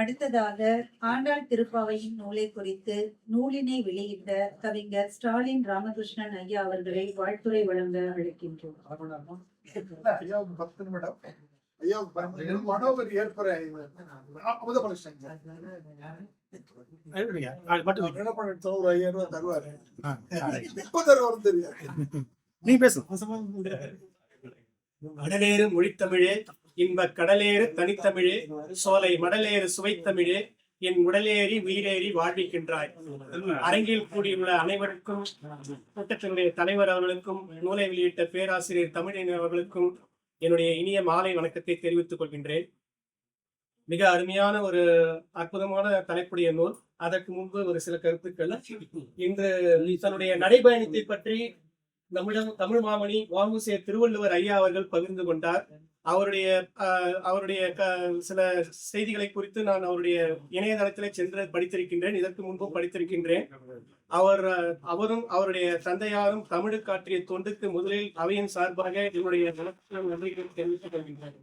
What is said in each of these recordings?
அடுத்ததாக ஆண்டாள் திருப்பாவையின் நூலை குறித்து நூலினை வெளியிட்ட கவிஞர் ஸ்டாலின் ராமகிருஷ்ணன் ஐயா அவர்களை வாழ்த்துரை வழங்க அழைக்கின்றோம். அடலேறு மொழித்தமிழே, இன்ப கடலேறு தனித்தமிழே, சோலை மடலேறு சுவைத்தமிழே, என் உடலேறி உயிரேறி வாழ்விக்கின்றாய். அரங்கில் கூடியுள்ள அனைவருக்கும், கூட்டத்தினுடைய தலைவர் அவர்களுக்கும், நூலை வெளியிட்ட பேராசிரியர் தமிழின் அவர்களுக்கும் என்னுடைய இனிய மாலை வணக்கத்தை தெரிவித்துக் கொள்கின்றேன். மிக அருமையான ஒரு அற்புதமான தலைப்புடைய நூல். அதற்கு முன்பு ஒரு சில கருத்துக்கள். இன்று தன்னுடைய நடைபயணத்தை பற்றி நம்மிடம் தமிழ் மாமணி வாங்குசே திருவள்ளுவர் ஐயா அவர்கள் பகிர்ந்து கொண்டார். அவருடைய சில செய்திகளை குறித்து நான் அவருடைய இணையதளத்திலே சென்று படித்திருக்கின்றேன். இதற்கு முன்பும் படித்திருக்கின்றேன். அவரும் அவருடைய தந்தையாரும் தமிழுக்கு ஆற்றிய தொண்டுக்கு முதலில் அவையின் சார்பாக என்னுடைய நன்றிகளை தெரிவித்துக் கொள்கின்றேன்.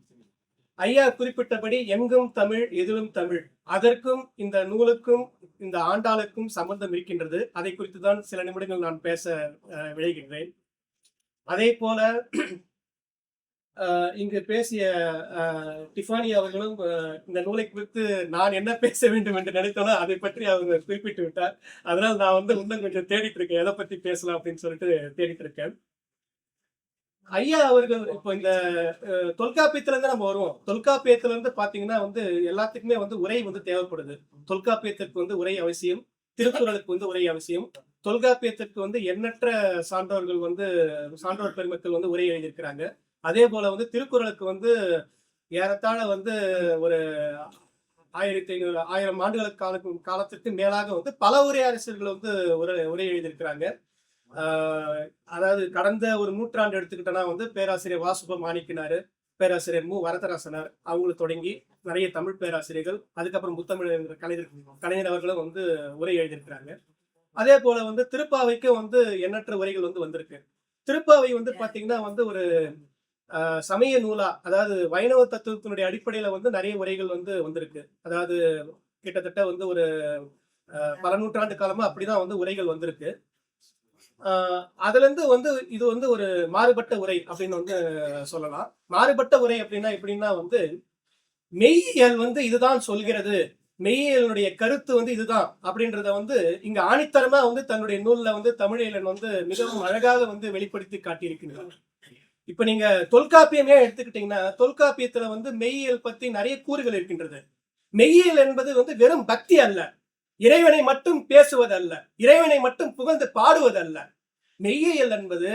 ஐயா குறிப்பிட்டபடி எங்கும் தமிழ் எதிலும் தமிழ், அதற்கும் இந்த நூலுக்கும் இந்த ஆண்டாளுக்கும் சம்பந்தம் இருக்கின்றது. அதை குறித்து தான் சில நிமிடங்கள் நான் பேச விளைகின்றேன். அதே போல இங்கு பேசிய டிஃபானி அவர்களும் இந்த நூலை குறித்து நான் என்ன பேச வேண்டும் என்று நினைத்தோனோ அதை பற்றி அவங்க குறிப்பிட்டு விட்டார். அதனால் நான் இன்னும் கொஞ்சம் தேடிட்டு இருக்கேன், எதை பத்தி பேசலாம் அப்படின்னு சொல்லிட்டு தேடிட்டு இருக்கேன். ஐயா அவர்கள் இப்போ இந்த தொல்காப்பியத்துல இருந்து நம்ம வருவோம். தொல்காப்பியத்துல இருந்து பாத்தீங்கன்னா எல்லாத்துக்குமே உரை தேவைப்படுது. தொல்காப்பியத்திற்கு உரை அவசியம், திருக்குறளுக்கு உரை அவசியம். தொல்காப்பியத்திற்கு எண்ணற்ற சான்றோர்கள் சான்றோர் பெருமக்கள் உரை எழுதியிருக்கிறாங்க. அதே போல திருக்குறளுக்கு ஏறத்தாழ ஒரு 1500 ஆண்டுகளுக்கு காலத்திற்கு மேலாக பல உரையாசிரியர்கள் உரை எழுதியிருக்கிறாங்க. அதாவது கடந்த ஒரு நூற்றாண்டு எடுத்துக்கிட்டோன்னா பேராசிரியர் வாசுப மாணிக்கினாரு, பேராசிரியர் மு வரதராசனார் அவங்களுக்கு தொடங்கி நிறைய தமிழ் பேராசிரியர்கள், அதுக்கப்புறம் முத்தமிழ் கலைஞர் அவர்களும் உரை எழுதியிருக்கிறாங்க. அதே போல திருப்பாவைக்கு எண்ணற்ற உரைகள் வந்திருக்கு. திருப்பாவை பாத்தீங்கன்னா ஒரு சமய நூலா, அதாவது வைணவ தத்துவத்தினுடைய அடிப்படையில நிறைய உரைகள் வந்திருக்கு. அதாவது கிட்டத்தட்ட ஒரு பல நூற்றாண்டு காலமா அப்படிதான் உரைகள் வந்திருக்கு. அதுல இருந்து இது ஒரு மாறுபட்ட உரை அப்படின்னு சொல்லலாம். மாறுபட்ட உரை அப்படின்னா எப்படின்னா மெய்யியல் இதுதான் சொல்கிறது, மெய்யியலுடைய கருத்து இதுதான் அப்படின்றத இங்க ஆணித்தரமா தன்னுடைய நூல்ல தமிழியலன் மிகவும் அழகாக வெளிப்படுத்தி காட்டியிருக்கிறார். இப்ப நீங்க தொல்காப்பியமே எடுத்துக்கிட்டீங்கன்னா, தொல்காப்பியத்துல மெய்யியல் பத்தி நிறைய கூறுகள் இருக்கின்றது. மெய்யியல் என்பது வெறும் பக்தி அல்ல, இறைவனை மட்டும் பேசுவதல்ல, இறைவனை மட்டும் புகழ்ந்து பாடுவதல்ல. மெய்யியல் என்பது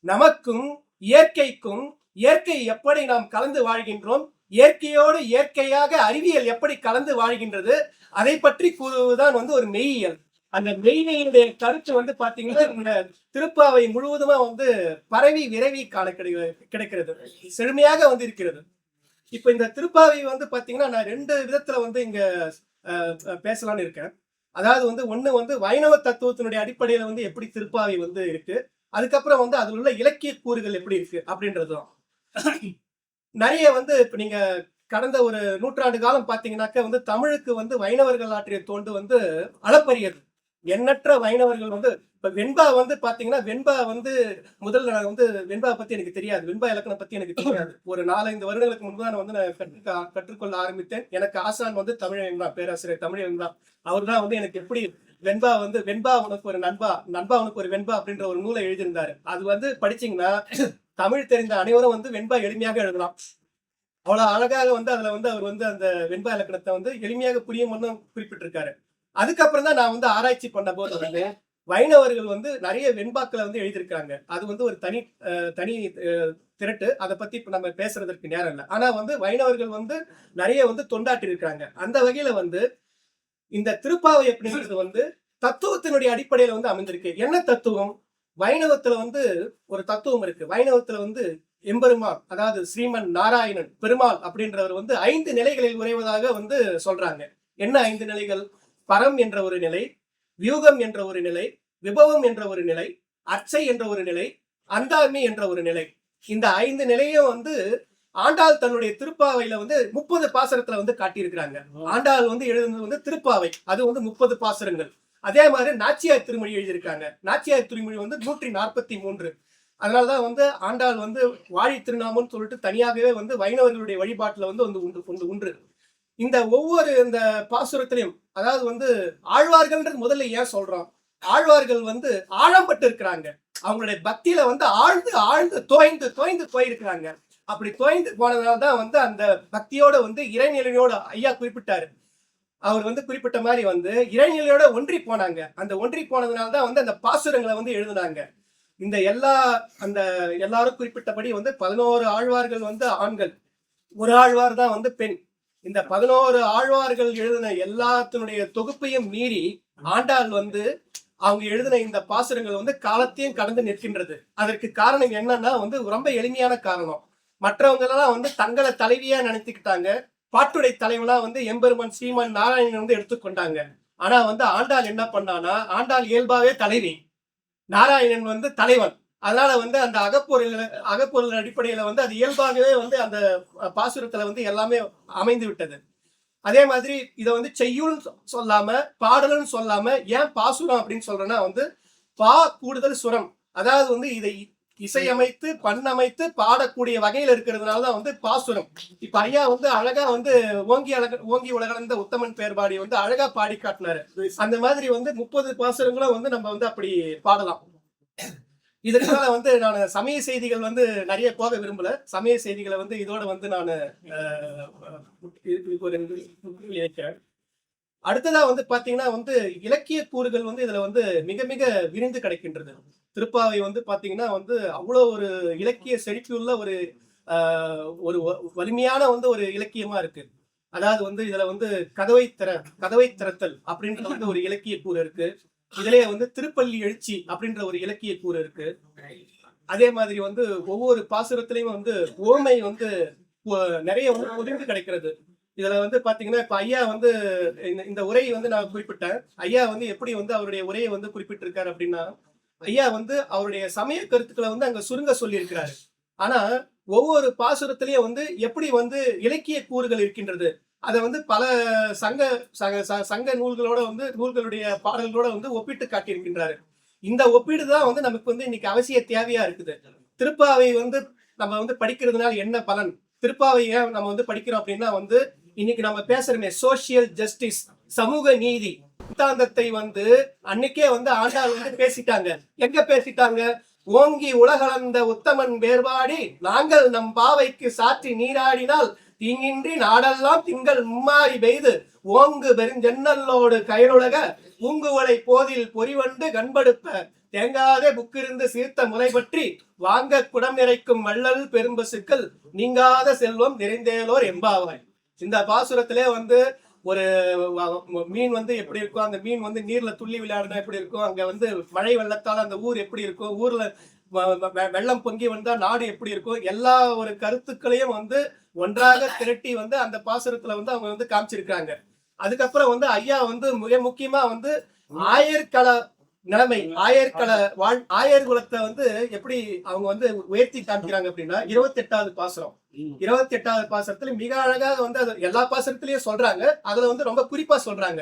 நமக்கும் இயற்கைக்கும், இயற்கை எப்படி நாம் கலந்து வாழ்கின்றோம், இயற்கையோடு இயற்கையாக அறிவியல் எப்படி கலந்து வாழ்கின்றது, அதை பற்றி கூறுவதுதான் ஒரு மெய்யியல். அந்த மெய்யியலுடைய கருத்து பாத்தீங்கன்னா இந்த திருப்பாவை முழுவதுமா பரவி விரைவி காண கிடைக்கிறது, செழுமையாக இருக்கிறது. இப்ப இந்த திருப்பாவை பாத்தீங்கன்னா நான் 2 விதத்துல இங்க பேசலான்னு இருக்கேன். அதாவது ஒண்ணு வைணவ தத்துவத்தினுடைய அடிப்படையில எப்படி திருப்பாவை இருக்கு, அதுக்கப்புறம் அதுல உள்ள இலக்கிய கூறுகள் எப்படி இருக்கு அப்படின்றதும். நிறைய இப்ப நீங்க கடந்த ஒரு நூற்றாண்டு காலம் பாத்தீங்கன்னாக்க தமிழுக்கு வைணவர்கள் ஆற்றிய தோண்டு அளப்பரியது. எண்ணற்ற வைணவர்கள் இப்ப வெண்பா பாத்தீங்கன்னா, வெண்பா முதல்ல வெண்பா பத்தி எனக்கு தெரியாது, வெண்பா இலக்கணம் பத்தி எனக்கு தெரியாது. ஒரு 4-5 வருடங்களுக்கு முன்பு நான் கற்றுக்கொள்ள ஆரம்பித்தேன். எனக்கு ஆசான் தமிழன் தான், பேராசிரியர் தமிழன் தான். அவர் தான் எனக்கு எப்படி வெண்பா வெண்பா உனக்கு ஒரு நண்பா, நண்பா உனக்கு ஒரு வெண்பா அப்படின்ற ஒரு நூலை எழுதியிருந்தாரு. அது படிச்சீங்கன்னா தமிழ் தெரிந்த அனைவரும் வெண்பா எளிமையாக எழுதலாம். அவ்வளவு அழகாக அதுல அவர் அந்த வெண்பா இலக்கணத்தை எளிமையாக புரியும் குறிப்பிட்டிருக்காரு. அதுக்கப்புறம் தான் நான் ஆராய்ச்சி பண்ண போது வைணவர்கள் நிறைய வெண்பாக்களை எழுதியிருக்காங்க. அது ஒரு தனி திரட்டு. அதை பத்தி இப்ப நம்ம பேசுறதற்கு நேரம் இல்லை. ஆனா வைணவர்கள் நிறைய தொண்டாற்றி இருக்காங்க. அந்த வகையில இந்த திருப்பாவை அப்படிங்கிறது தத்துவத்தினுடைய அடிப்படையில அமைந்திருக்கு. என்ன தத்துவம்? வைணவத்துல ஒரு தத்துவம் இருக்கு. வைணவத்துல எம்பெருமான், அதாவது ஸ்ரீமன் நாராயணன் பெருமாள் அப்படின்றவர் 5 நிலைகளில் உறைவதாக சொல்றாங்க. என்ன 5 நிலைகள்? பரம் என்ற ஒரு நிலை, வியூகம் என்ற ஒரு நிலை, விபவம் என்ற ஒரு நிலை, அர்ச்சை என்ற ஒரு நிலை, அந்தாமி என்ற ஒரு நிலை. இந்த 5 நிலையும் ஆண்டாள் தன்னுடைய திருப்பாவையில வந்து 30 பாசுரத்துல வந்து காட்டியிருக்கிறாங்க. ஆண்டாள் வந்து எழுதுனது வந்து திருப்பாவை, அது வந்து 30 பாசுரங்கள். அதே மாதிரி நாச்சியார் திருமொழி எழுதியிருக்காங்க. நாச்சியார் திருமொழி வந்து 143. அதனாலதான் வந்து ஆண்டாள் வந்து வாழி திருநாமம்னு சொல்லிட்டு தனியாகவே வந்து வைணவர்களுடைய வழிபாட்டுல வந்து ஒன்று. இந்த ஒவ்வொரு இந்த பாசுரத்திலையும், அதாவது வந்து ஆழ்வார்கள்ன்றது முதல்ல ஏன் சொல்றோம், ஆழ்வார்கள் வந்து ஆழம்பட்டு இருக்கிறாங்க. அவங்களுடைய பக்தியில வந்து ஆழ்ந்து ஆழ்ந்து தோய்ந்து போயிருக்கிறாங்க. அப்படி தோய்ந்து போனதுனால்தான் வந்து அந்த பக்தியோட வந்து இறைநிலையோட ஐயா குறிப்பிட்டாரு. அவர் வந்து குறிப்பிட்ட மாதிரி வந்து இறைநிலையோட ஒன்றி போனாங்க. அந்த ஒன்றி போனதுனால்தான் வந்து அந்த பாசுரங்களை வந்து எழுதுனாங்க. இந்த எல்லாரும் குறிப்பிட்டபடி வந்து 11 ஆழ்வார்கள் வந்து ஆண்கள், ஒரு ஆழ்வார் தான் வந்து பெண். இந்த 11 ஆழ்வார்கள் எழுதின எல்லாத்தினுடைய தொகுப்பையும் மீறி ஆண்டாள் வந்து அவங்க எழுதின இந்த பாசுரங்கள் வந்து காலத்தையும் கடந்து நிற்கின்றது. அதற்கு காரணம் என்னன்னா வந்து ரொம்ப எளிமையான காரணம். மற்றவங்க எல்லாம் வந்து தங்களை தலைவியா நினைத்துக்கிட்டாங்க. பாட்டுடை தலைவனா வந்து எம்பெருமான் ஸ்ரீமான் நாராயணன் வந்து எடுத்துக்கொண்டாங்க. ஆனா வந்து ஆண்டாள் என்ன பண்ணானா, ஆண்டாள் இயல்பாவே தலைவி, நாராயணன் வந்து தலைவன். அதனால வந்து அந்த அகப்பொருள் அடிப்படையில வந்து அது இயல்பாகவே வந்து அந்த பாசுரத்துல வந்து எல்லாமே அமைந்து விட்டது. அதே மாதிரி இதை வந்து செய்யுள் சொல்லாம பாடல்னு சொல்லாம ஏன் பாசுரம் அப்படின்னு சொல்றேன்னா வந்து பா கூடுதல் சுரம், அதாவது வந்து இதை இசையமைத்து பண்ணமைத்து பாடக்கூடிய வகையில் இருக்கிறதுனாலதான் வந்து பாசுரம். இப்ப ஐயா வந்து அழகா வந்து ஓங்கி உலகளந்த உத்தமன் பேர்பாடி வந்து அழகா பாடி காட்டினாரு. அந்த மாதிரி வந்து 30 பாசுரங்களும் வந்து நம்ம வந்து அப்படி பாடலாம். இதனால வந்து நான் சமய செய்திகள் வந்து நிறைய போக விரும்பல. சமய செய்திகளை வந்து இதோட வந்து நான் வைக்கிறேன். அடுத்ததா வந்து பாத்தீங்கன்னா வந்து இலக்கிய கூறுகள் வந்து இதுல வந்து மிக மிக விரிந்து கிடைக்கின்றது. திருப்பாவை வந்து பாத்தீங்கன்னா வந்து அவ்வளவு ஒரு இலக்கிய செழிப்புள்ள ஒரு வலிமையான வந்து ஒரு இலக்கியமா இருக்கு. அதாவது வந்து இதுல வந்து கதவை திறத்தல் அப்படின்ற வந்து ஒரு இலக்கிய கூறு இருக்கு. இதுலயே வந்து திருப்பள்ளி எழுச்சி அப்படின்ற ஒரு இலக்கிய கூறு இருக்கு. அதே மாதிரி வந்து ஒவ்வொரு பாசுரத்திலையும் வந்து ஓமை வந்து நிறைய ஒதுங்கி கிடைக்கிறது. இதுல வந்து பாத்தீங்கன்னா இப்ப ஐயா வந்து இந்த உரையை வந்து நான் குறிப்பிட்டேன். ஐயா வந்து எப்படி வந்து அவருடைய உரையை வந்து குறிப்பிட்டிருக்காரு அப்படின்னா, ஐயா வந்து அவருடைய சமய கருத்துக்களை வந்து அங்க சுருங்க சொல்லி இருக்கிறாரு. ஆனா ஒவ்வொரு பாசுரத்திலையும் வந்து எப்படி வந்து இலக்கிய கூறுகள் இருக்கின்றது, அதை வந்து பல சங்க நூல்களுடைய பாடல்களோட வந்து ஒப்பிட்டு காட்டியிருக்கின்றாரு. இந்த ஒப்பீடு தான் வந்து நமக்கு வந்து இன்னைக்கு அவசிய தேவையா இருக்குது. திருப்பாவை வந்து நம்ம வந்து படிக்கிறதுனால என்ன பலன், திருப்பாவை ஏன் நம்ம வந்து படிக்கிறோம் அப்படின்னா வந்து இன்னைக்கு நம்ம பேசுறோமே சோசியல் ஜஸ்டிஸ், சமூக நீதி சித்தாந்தத்தை வந்து அன்னைக்கே வந்து ஆண்டாள் வந்து பேசிட்டாங்க. எங்க பேசிட்டாங்க, ஓங்கி உலகளந்த உத்தமன் வேறுபாடி நாங்கள் நம் பாவைக்கு சாற்றி நீராடினால் தீங்கின்றி நாடெல்லாம் திங்கள் மும்மாறி பெய்து ஓங்கு பெருஞ்சென்னல்லோடு கயலுலக பூங்குவளை போதில் பொறிவண்டு கண்படுப்ப தேங்காதே புக்கிருந்து சீர்த்த முறை பற்றி வாங்க குடம் நிறைக்கும் வள்ளல் பெரும்பசுக்கள் நீங்காத செல்வம் நிறைந்தேலோர் எம்பாவாய். இந்த பாசுரத்திலே வந்து ஒரு மீன் வந்து எப்படி இருக்கும், அந்த மீன் வந்து நீர்ல துள்ளி விளையாடுனா எப்படி இருக்கும், அங்க வந்து மழை வெள்ளத்தால அந்த ஊர் எப்படி இருக்கும், ஊர்ல வெள்ளம் பொங்கி வந்தா நாடு எப்படி இருக்கும், எல்லா ஒரு கருத்துக்களையும் வந்து ஒன்றாக திரட்டி வந்து அந்த பாசுரத்துல வந்து அவங்க வந்து காமிச்சிருக்காங்க. அதுக்கப்புறம் வந்து ஐயா வந்து மிக முக்கியமா வந்து ஆயர்கல நிலைமை, ஆயர் குலத்தை வந்து எப்படி அவங்க வந்து உயர்த்தி காமிக்கிறாங்க அப்படின்னா 28வது பாசுரம். 28வது பாசுரத்துல மிக அழகாக வந்து அது எல்லா பாசுரத்திலயும் சொல்றாங்க. அதுல வந்து ரொம்ப குறிப்பா சொல்றாங்க,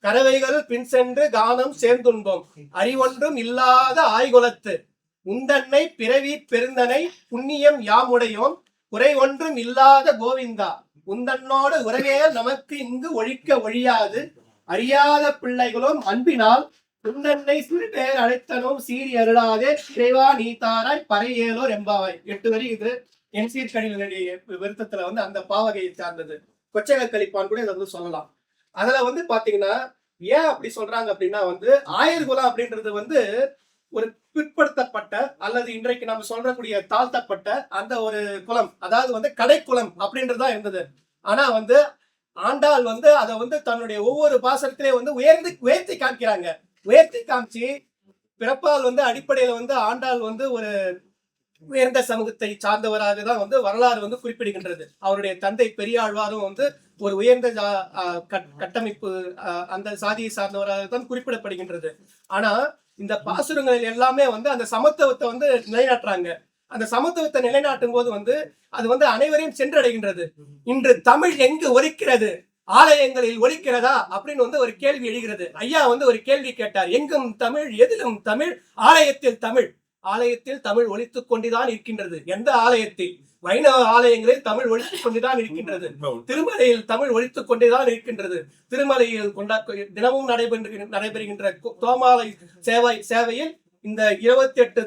கறவைகள் பின் சென்று கானம் சேர்ந்துண்போம் அறிவொன்றும் இல்லாத ஆய்குலத்து உந்தன்னை பிறவி பெருந்தனை புண்ணியம் யாமுடையோம் குறை ஒன்றும் இல்லாத கோவிந்தா உந்தன்னோடு உறவே நமக்கு இங்கு ஒழிக்க ஒழியாது அறியாத பிள்ளைகளும் அன்பினால் உந்தன்னை சிறு பேர் அழைத்தனும் சீரி அருளாதே இறைவா நீ தாராய் பறையேலோர் எம்பாவாய். 8 வரி இது என் சீர்கழிவுடைய விருத்தத்துல வந்து அந்த பாவகையை சார்ந்தது. கொச்சக கழிப்பான் கூட இதை வந்து சொல்லலாம். அதுல வந்து பாத்தீங்கன்னா ஏன் அப்படி சொல்றாங்க அப்படின்னா வந்து ஆயர் குலம் அப்படின்றது வந்து ஒரு பிற்படுத்தப்பட்ட அல்லது இன்றைக்கு நம்ம சொல்றக்கூடிய தாழ்த்தப்பட்ட அந்த ஒரு குலம், அதாவது வந்து கடைக்குலம் அப்படின்றதுதான் இருந்தது. ஆனா வந்து ஆண்டாள் வந்து அதை வந்து தன்னுடைய ஒவ்வொரு பாசனத்திலே வந்து உயர்த்தி காமிக்கிறாங்க. உயர்த்தி காமிச்சு பிறப்பால் வந்து அடிப்படையில வந்து ஆண்டாள் வந்து ஒரு உயர்ந்த சமூகத்தை சார்ந்தவராக தான் வந்து வரலாறு வந்து குறிப்பிடுகின்றது. அவருடைய தந்தை பெரியாழ்வாரும் வந்து ஒரு உயர்ந்த கட்டமைப்பு அந்த சாதியை சார்ந்தவராக தான் குறிப்பிடப்படுகின்றது. ஆனா இந்த பாசுரங்களில் எல்லாமே வந்து அந்த சமத்துவத்தை வந்து நிலைநாட்டுறாங்க. அந்த சமத்துவத்தை நிலைநாட்டும் போது வந்து அது வந்து அனைவரையும் சென்றடைகின்றது. இன்று தமிழ் எங்கு ஒலிக்கிறது, ஆலயங்களில் ஒலிக்கிறதா அப்படின்னு வந்து ஒரு கேள்வி எழுகிறது. ஐயா வந்து ஒரு கேள்வி கேட்டார், எங்கும் தமிழ் எதிலும் தமிழ், ஆலயத்தில் தமிழ். ஆலயத்தில் தமிழ் ஒலித்துக் கொண்டுதான் இருக்கின்றது. எந்த ஆலயத்தில்? வைணவ ஆலயங்களில் தமிழ் ஒலித்துக் கொண்டுதான் இருக்கின்றது. திருமலையில் தமிழ் ஒலித்துக் கொண்டுதான் இருக்கின்றது. திருமலையில் தினமும் நடைபெறுகின்ற தோமாலை சேவையில் இந்த 28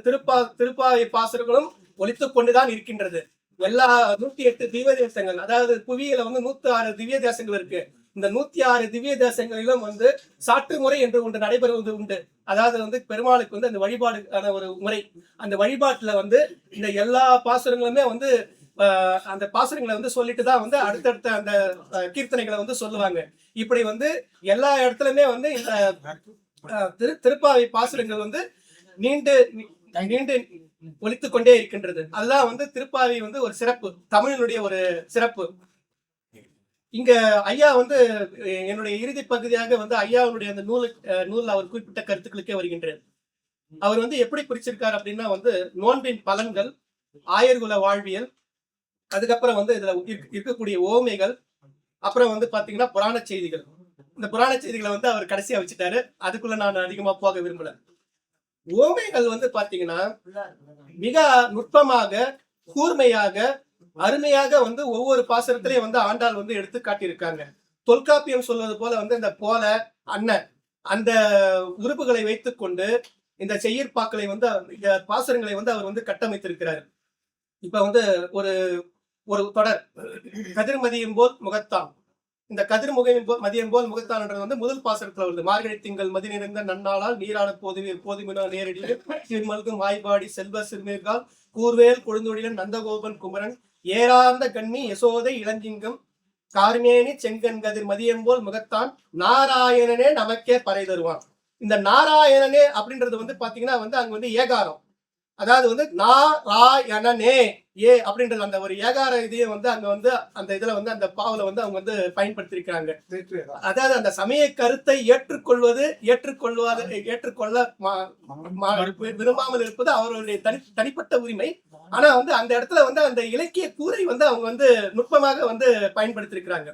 திருப்பாவை பாசுரங்களும் ஒலித்துக் கொண்டுதான் இருக்கின்றது. எல்லா 108 திவ்ய தேசங்கள், அதாவது புவியில வந்து 106 திவ்ய தேசங்கள் இருக்கு. இந்த 106 திவ்ய தேசங்களிலும் வந்து சாற்று முறை என்று ஒன்று நடைபெறுவது உண்டு. அதாவது வந்து பெருமாளுக்கு வந்து அந்த வழிபாடுக்கான ஒரு முறை. அந்த வழிபாட்டுல வந்து இந்த எல்லா பாசுரங்களுமே வந்து அந்த பாசுரங்களை வந்து சொல்லிட்டு தான் வந்து அடுத்தடுத்த அந்த கீர்த்தனைகளை வந்து சொல்லுவாங்க. இப்படி வந்து எல்லா இடத்துலயுமே வந்து இந்த திருப்பாவை பாசுரங்கள் வந்து நீண்டு நீண்டு ஒலித்துக் கொண்டே இருக்கின்றது. அதுதான் வந்து திருப்பாவை வந்து ஒரு சிறப்பு, தமிழினுடைய ஒரு சிறப்பு. இங்க ஐயா வந்து என்னுடைய இறுதி பகுதியாக வந்து ஐயாவுடைய அந்த நூல் அவர் குறிப்பிட்ட கருத்துக்களுக்கே வருகின்றார். அவர் வந்து எப்படி குறிச்சிருக்காரு அப்படின்னா வந்து நோன்பின் பலன்கள், ஆயர்குல வாழ்வியல், அதுக்கப்புறம் வந்து இதுல இருக்கக்கூடிய ஓமைகள், அப்புறம் வந்து பாத்தீங்கன்னா புராண செய்திகள். இந்த புராண செய்திகளை வந்து அவர் கடைசியா வச்சுட்டாரு. அதுக்குள்ள நான் அதிகமா போக விரும்பல. ஓமைகள் வந்து பாத்தீங்கன்னா மிக நுட்பமாக, கூர்மையாக, அருமையாக வந்து ஒவ்வொரு பாசுரத்திலையும் வந்து ஆண்டாள் வந்து எடுத்து காட்டியிருக்காங்க. தொல்காப்பியம் சொல்வது போல வந்து இந்த போல அண்ணன் அந்த உறுப்புகளை வைத்துக் கொண்டு இந்த செய்யற்பாக்களை வந்து இந்த பாசுரங்களை வந்து அவர் வந்து கட்டமைத்திருக்கிறார். இப்ப வந்து ஒரு ஒரு தொடர் கதிர்மதியும் போல் முகத்தான். இந்த கதிர் மதியம் போல் முகத்தான்ன்றது வந்து முதல் பாசுரத்துல வருது. மார்கழி திங்கள் மதி நிறைந்த நன்னாளால் நீராட போதுமினோ நேரடியில் மல்கும் வாய்பாடி செல்வ சிறுமீர்கால் கூர்வேல் கொழுந்தொழிலன் நந்தகோபன் குமரன் ஏறார்ந்த கண்ணி யசோதை இளஞ்சிங்கம் கார்மேனி செங்கன் கதிர் மதியம் போல் முகத்தான் நாராயணனே நமக்கே பறை தருவான். இந்த நாராயணனே அப்படின்றது வந்து பாத்தீங்கன்னா வந்து அங்க வந்து ஏகாரம். அதாவது வந்து நாராயணனே ஏ அப்படின்றது அந்த ஒரு ஏகார இதையே வந்து அங்க வந்து அந்த இதுல வந்து அந்த பாவல வந்து அவங்க வந்து பயன்படுத்திருக்கிறாங்க. அதாவது அந்த சமய கருத்தை ஏற்றுக்கொள்ள விரும்பாமல் இருப்பது அவர்களுடைய தனிப்பட்ட உரிமை. ஆனா வந்து அந்த இடத்துல வந்து அந்த இலக்கிய கூரை வந்து அவங்க வந்து நுட்பமாக வந்து பயன்படுத்திருக்கிறாங்க.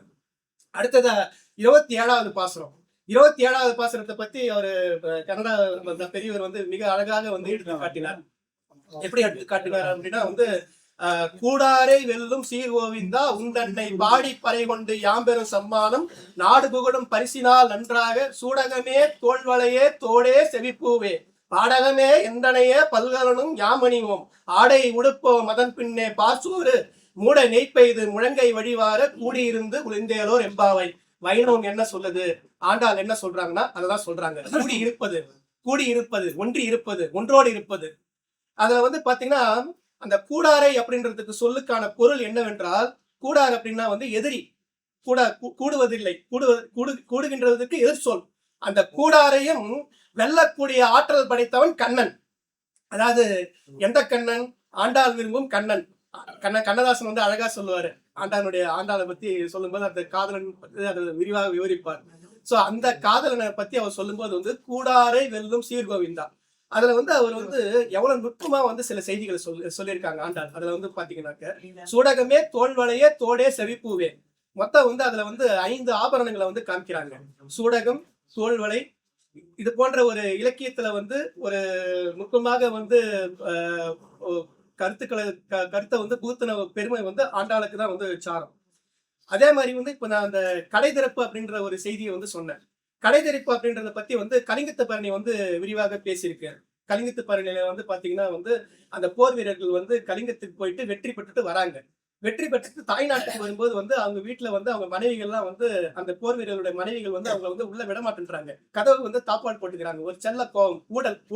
அடுத்தது 27வது பாசுரம். 27வது பாசுரத்தை பத்தி அவரு கன்னடா பெரியவர் வந்து மிக அழகாக வந்து எடுத்து காட்டினார். எப்படி எடுத்து காட்டினார் அப்படின்னா வந்து கூடாரை வெல்லும் சீர்கோவிந்தா உந்தன்னை பாடி பறை கொண்டு யாம்பெரும் சம்மானம் நாடு புகழும் பரிசினால் நன்றாக சூடகமே தோல்வளையே தோடே செவிப்பூவே பாடகமே எந்தனையே பல்கலனும் யாமணிவோம் ஆடை உடுப்போம் அதன் பின்னே பாசூறு மூட நெய்ப்பெய்து முழங்கை வழிவார கூடியிருந்து குளிந்தேலோர் எம்பாவை. வைணவம் என்ன சொல்லுது, ஆண்டாள் என்ன சொல்றாங்கன்னா அததான் சொல்றாங்க. கூடி இருப்பது ஒன்றி இருப்பது, ஒன்றோடு இருப்பது. அதுல வந்து பாத்தீங்கன்னா அந்த கூடாரை அப்படின்றதுக்கு சொல்லுக்கான பொருள் என்னவென்றால், கூடார் அப்படின்னா வந்து எதிரி, கூடுவதில்லை, கூடுகின்றதுக்கு எதிர் சொல். அந்த கூடாரையும் வெல்லக்கூடிய ஆற்றல் படைத்தவன் கண்ணன். அதாவது எந்த கண்ணன்? ஆண்டாள் விரும்பும் கண்ணன். கண்ணதாசன் வந்து அழகா சொல்லுவாரு. ஆண்டாளை பத்தி சொல்லும்போது அந்த காதலன் அதை விரிவாக விவரிப்பார். சோ அந்த காதலனை பத்தி அவர் சொல்லும்போது வந்து கூடாரை வெல்லும் சீர்கோவிந்தா. அதுல வந்து அவர் வந்து எவ்வளவு நுட்பமா வந்து சில செய்திகளை சொல்லியிருக்காங்க ஆண்டாள். அதுல வந்து பாத்தீங்கன்னாக்க சூடகமே தோல்வளையே தோடே செவிப்பூவே. மொத்தம் வந்து அதுல வந்து 5 ஆபரணங்களை வந்து காமிக்கிறாங்க. சூடகம், தோல்வளை, இது போன்ற ஒரு இலக்கியத்துல வந்து ஒரு நுட்பமாக வந்து கருத்தை வந்து பூத்தின பெருமை வந்து ஆண்டாளுக்கு தான் வந்து சாரம். அதே மாதிரி வந்து இப்ப நான் அந்த கடை திறப்பு அப்படின்ற ஒரு செய்தியை வந்து சொன்னேன். கடை திறப்பு அப்படின்றத பத்தி வந்து கலிங்கத்து பரணி வந்து விரிவாக பேசியிருக்கேன். கலிங்கத்து பரணியில வந்து பாத்தீங்கன்னா வந்து அந்த போர் வீரர்கள் வந்து கலிங்கத்துக்கு போயிட்டு வெற்றி பெற்றுட்டு வராங்க. வெற்றி பெற்றுட்டு தாய்நாட்டுக்கு வரும்போது வந்து அவங்க வீட்டுல வந்து அவங்க மனைவிகள்லாம் வந்து அந்த போர் வீரர்களுடைய மனைவிகள் வந்து அவங்க வந்து உள்ள விடமாட்டேன்றாங்க. கதவு வந்து தாப்பால் போட்டுக்கிறாங்க. ஒரு செல்ல கோவம்,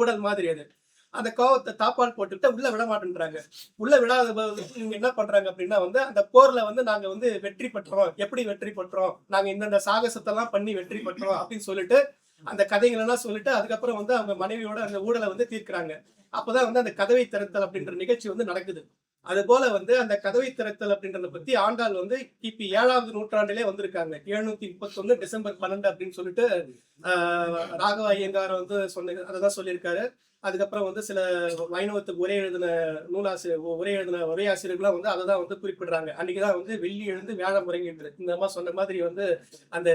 ஊடல் மாதிரி அது. அந்த கோவத்தை தாப்பால் போட்டுட்டு உள்ள விட மாட்டேன்றாங்க. உள்ள விடாத இவங்க என்ன பண்றாங்க அப்படின்னா வந்து அந்த போர்ல வந்து நாங்க வந்து வெற்றி பெற்றோம், எப்படி வெற்றி பெற்றோம், நாங்க இந்த சாகசத்தை எல்லாம் பண்ணி வெற்றி பெற்றோம் அப்படின்னு சொல்லிட்டு அந்த கதைகள் எல்லாம் சொல்லிட்டு அதுக்கப்புறம் வந்து அவங்க மனைவியோட அந்த ஊழலை வந்து தீர்க்கிறாங்க. அப்பதான் வந்து அந்த கதவை திறத்தல் அப்படின்ற நிகழ்ச்சி வந்து நடக்குது. அது போல வந்து அந்த கதவை திறத்தல் அப்படின்றத பத்தி ஆண்டாள் வந்து கிபி 7வது நூற்றாண்டிலே வந்திருக்காங்க. 731 டிசம்பர் 12 அப்படின்னு சொல்லிட்டு ராகவ ஐயங்கார் வந்து அதான் சொல்லியிருக்காரு. அதுக்கப்புறம் வந்து சில வைணவத்துக்கு உரை எழுதின உரையாசிரியர்கள்லாம் வந்து அதை தான் வந்து குறிப்பிடுறாங்க. அன்னைக்குதான் வந்து வெள்ளி எழுந்து வியாழம் உறங்கின்றது. இந்த மாதிரி சொன்ன மாதிரி வந்து அந்த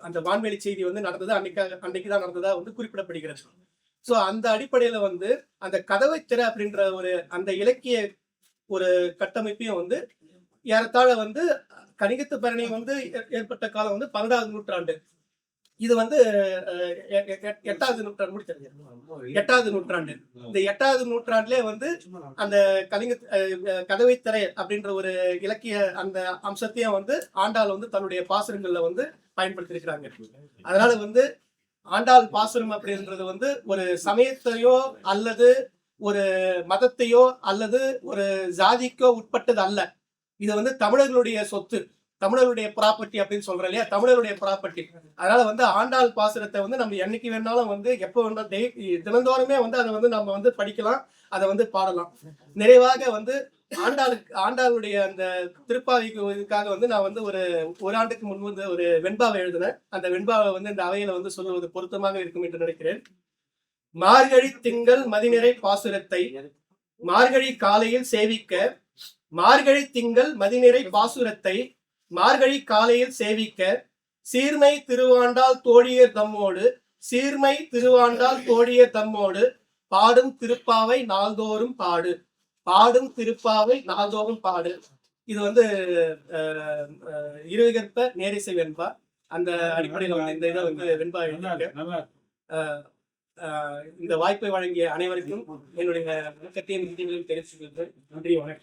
அந்த வான்வெளி செய்தி வந்து நடந்தது அன்னைக்குதான் நடந்ததா வந்து குறிப்பிடப்படுகிறது. சோ அந்த அடிப்படையில வந்து அந்த கதவை திற அப்படின்ற அந்த இலக்கிய ஒரு கட்டமைப்பையும் வந்து ஏறத்தாழ வந்து கணிகத்து பரணி வந்து ஏற்பட்ட காலம் வந்து 12வது நூற்றாண்டு. இது வந்து 8வது நூற்றாண்டு முடிச்சது. 8வது நூற்றாண்டு. இந்த 8வது நூற்றாண்டிலே வந்து அந்த கதவை திரை அப்படின்ற ஒரு இலக்கிய அந்த அம்சத்தையும் வந்து ஆண்டாள் வந்து தன்னுடைய பாசுரங்கள்ல வந்து பயன்படுத்தி இருக்கிறாங்க. அதனால வந்து ஆண்டாள் பாசுரம் அப்படின்றது வந்து ஒரு சமயத்தையோ அல்லது ஒரு மதத்தையோ அல்லது ஒரு ஜாதிக்கோ உட்பட்டது அல்ல. இது வந்து தமிழர்களுடைய சொத்து, தமிழருடைய ப்ராப்பர்ட்டி அப்படின்னு சொல்றோம் இல்லையா, தமிழருடைய ப்ராப்பர்ட்டி. அதனால வந்து ஆண்டாள் பாசுரத்தை வந்து நம்ம என்னைக்கு வேணாலும் வந்து எப்போ வேணாலும் தினந்தோறுமே வந்து அதை வந்து நம்ம வந்து படிக்கலாம், அதை வந்து பாடலாம். நிறைவாக வந்து ஆண்டாளுடைய அந்த திருப்பாவைக்காக வந்து நான் வந்து ஒரு ஆண்டுக்கு முன்பு வந்து ஒரு வெண்பாவை எழுதினேன். அந்த வெண்பாவை வந்து இந்த அவையில வந்து சொல்லுவது பொருத்தமாக இருக்கும் என்று நினைக்கிறேன். மார்கழி திங்கள் மதிநிறை பாசுரத்தை மார்கழி காலையில் சேவிக்க, மார்கழி திங்கள் மதிநிறை பாசுரத்தை மார்கழி காலையில் சேவிக்க, சீர்மை திருவாண்டால் தோழியர் தம்மோடு, சீர்மை திருவாண்டால் தோழியர் தம்மோடு பாடும் திருப்பாவை நாள்தோறும் பாடு, பாடும் திருப்பாவை நாள்தோறும் பாடு. இது வந்து இருகற்ப நேரிசை வெண்பா. அந்த அடிப்படையில் வந்து இந்த இதை வந்து வெண்பா எழுதியிருக்கேன். இந்த வாய்ப்பை வழங்கிய அனைவருக்கும் என்னுடைய வணக்கத்தையும் நன்றிகளையும் தெரிவித்துக் கொள்கிறேன். நன்றி, வணக்கம்.